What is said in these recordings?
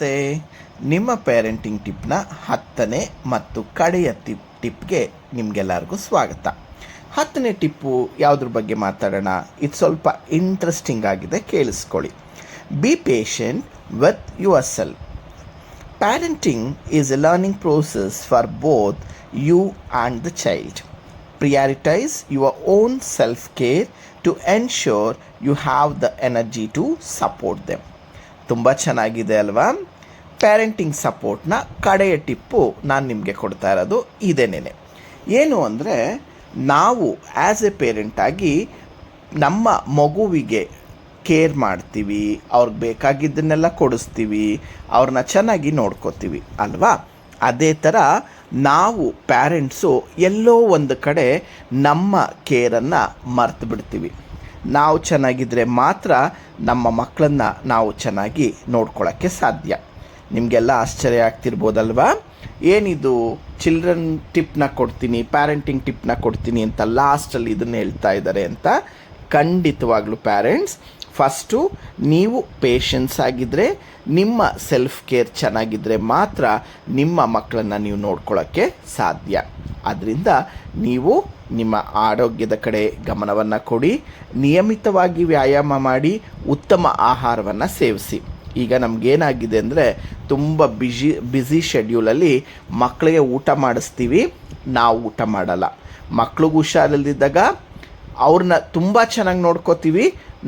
ನಮಸ್ತೆ. ನಿಮ್ಮ ಪೇರೆಂಟಿಂಗ್ ಟಿಪ್ನ 10ನೇ ಮತ್ತು ಕಡೆಯ ಟಿಪ್ಗೆ ನಿಮಗೆಲ್ಲರಿಗೂ ಸ್ವಾಗತ. 10ನೇ ಟಿಪ್ಪು ಯಾವುದ್ರ ಬಗ್ಗೆ ಮಾತಾಡೋಣ? ಇದು ಸ್ವಲ್ಪ ಇಂಟ್ರೆಸ್ಟಿಂಗ್ ಆಗಿದೆ, ಕೇಳಿಸ್ಕೊಳ್ಳಿ. B patient with your self. Parenting is a learning process for both you and the child. Prioritize your own self-care to ensure you have the energy to support them. ತುಂಬ ಚೆನ್ನಾಗಿದೆ ಅಲ್ವಾ? ಪ್ಯಾರೆಂಟಿಂಗ್ ಸಪೋರ್ಟ್ನ ಕಡೆಯ ಟಿಪ್ಪು ನಾನು ನಿಮಗೆ ಕೊಡ್ತಾ ಇರೋದು ಇದೇನೇನೆ. ಏನು ಅಂದರೆ, ನಾವು ಆ್ಯಸ್ ಎ ಪೇರೆಂಟಾಗಿ ನಮ್ಮ ಮಗುವಿಗೆ ಕೇರ್ ಮಾಡ್ತೀವಿ, ಅವ್ರಿಗೆ ಬೇಕಾಗಿದ್ದನ್ನೆಲ್ಲ ಕೊಡಿಸ್ತೀವಿ, ಅವ್ರನ್ನ ಚೆನ್ನಾಗಿ ನೋಡ್ಕೋತೀವಿ ಅಲ್ವಾ? ಅದೇ ಥರ ನಾವು ಪ್ಯಾರೆಂಟ್ಸು ಎಲ್ಲೋ ಒಂದು ಕಡೆ ನಮ್ಮ ಕೇರನ್ನು ಮರ್ತು ಬಿಡ್ತೀವಿ. ನಾವು ಚೆನ್ನಾಗಿದ್ದರೆ ಮಾತ್ರ ನಮ್ಮ ಮಕ್ಕಳನ್ನು ನಾವು ಚೆನ್ನಾಗಿ ನೋಡ್ಕೊಳ್ಳೋಕ್ಕೆ ಸಾಧ್ಯ. ನಿಮಗೆಲ್ಲ ಆಶ್ಚರ್ಯ ಆಗ್ತಿರ್ಬೋದಲ್ವಾ, ಏನಿದು ಚಿಲ್ಡ್ರನ್ ಟಿಪ್ನ ಕೊಡ್ತೀನಿ, ಪ್ಯಾರೆಂಟಿಂಗ್ ಟಿಪ್ನ ಕೊಡ್ತೀನಿ ಅಂತ ಲಾಸ್ಟಲ್ಲಿ ಇದನ್ನು ಹೇಳ್ತಾ ಇದ್ದಾರೆ ಅಂತ. ಖಂಡಿತವಾಗ್ಲೂ ಪ್ಯಾರೆಂಟ್ಸ್, ಫಸ್ಟು ನೀವು ಪೇಷನ್ಸ್ ಆಗಿದ್ದರೆ, ನಿಮ್ಮ ಸೆಲ್ಫ್ ಕೇರ್ ಚೆನ್ನಾಗಿದ್ದರೆ ಮಾತ್ರ ನಿಮ್ಮ ಮಕ್ಕಳನ್ನು ನೀವು ನೋಡ್ಕೊಳ್ಳೋಕ್ಕೆ ಸಾಧ್ಯ. ಆದ್ದರಿಂದ ನೀವು ನಿಮ್ಮ ಆರೋಗ್ಯದ ಕಡೆ ಗಮನವನ್ನು ಕೊಡಿ, ನಿಯಮಿತವಾಗಿ ವ್ಯಾಯಾಮ ಮಾಡಿ, ಉತ್ತಮ ಆಹಾರವನ್ನು ಸೇವಿಸಿ. ಈಗ ನಮಗೇನಾಗಿದೆ ಅಂದರೆ, ತುಂಬ ಬ್ಯುಸಿ ಶೆಡ್ಯೂಲಲ್ಲಿ ಮಕ್ಕಳಿಗೆ ಊಟ ಮಾಡಿಸ್ತೀವಿ, ನಾವು ಊಟ ಮಾಡಲ್ಲ. ಮಕ್ಳಿಗೆ ಹುಷಾರಿಲ್ದಿದ್ದಾಗ ಅವ್ರನ್ನ ತುಂಬ ಚೆನ್ನಾಗಿ ನೋಡ್ಕೋತೀವಿ,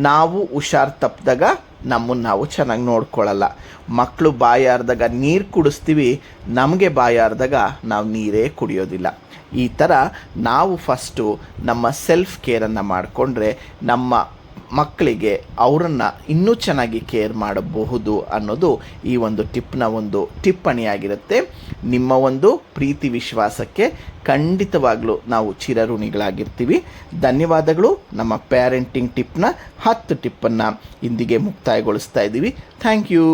ನಾವು ಹುಷಾರು ತಪ್ಪಿದಾಗ ನಮ್ಮನ್ನು ನಾವು ಚೆನ್ನಾಗಿ ನೋಡ್ಕೊಳ್ಳಲ್ಲ. ಮಕ್ಕಳು ಬಾಯಾರ್ದಾಗ ನೀರು ಕುಡಿಸ್ತೀವಿ, ನಮಗೆ ಬಾಯಾರ್ದಾಗ ನಾವು ನೀರೇ ಕುಡಿಯೋದಿಲ್ಲ. ಈ ಥರ ನಾವು ಫಸ್ಟು ನಮ್ಮ ಸೆಲ್ಫ್ ಕೇರನ್ನು ಮಾಡಿಕೊಂಡ್ರೆ ನಮ್ಮ ಮಕ್ಕಳಿಗೆ ಅವರನ್ನು ಇನ್ನೂ ಚೆನ್ನಾಗಿ ಕೇರ್ ಮಾಡಬಹುದು ಅನ್ನೋದು ಈ ಒಂದು ಟಿಪ್ನ ಒಂದು ಟಿಪ್ಪಣಿಯಾಗಿರುತ್ತೆ. ನಿಮ್ಮ ಒಂದು ಪ್ರೀತಿ ವಿಶ್ವಾಸಕ್ಕೆ ಖಂಡಿತವಾಗ್ಲೂ ನಾವು ಚಿರಋಣಿಗಳಾಗಿರ್ತೀವಿ. ಧನ್ಯವಾದಗಳು. ನಮ್ಮ ಪ್ಯಾರೆಂಟಿಂಗ್ ಟಿಪ್ನ 10 ಟಿಪ್ಪನ್ನು ಇಂದಿಗೆ ಮುಕ್ತಾಯಗೊಳಿಸ್ತಾ ಇದ್ದೀವಿ. Thank you.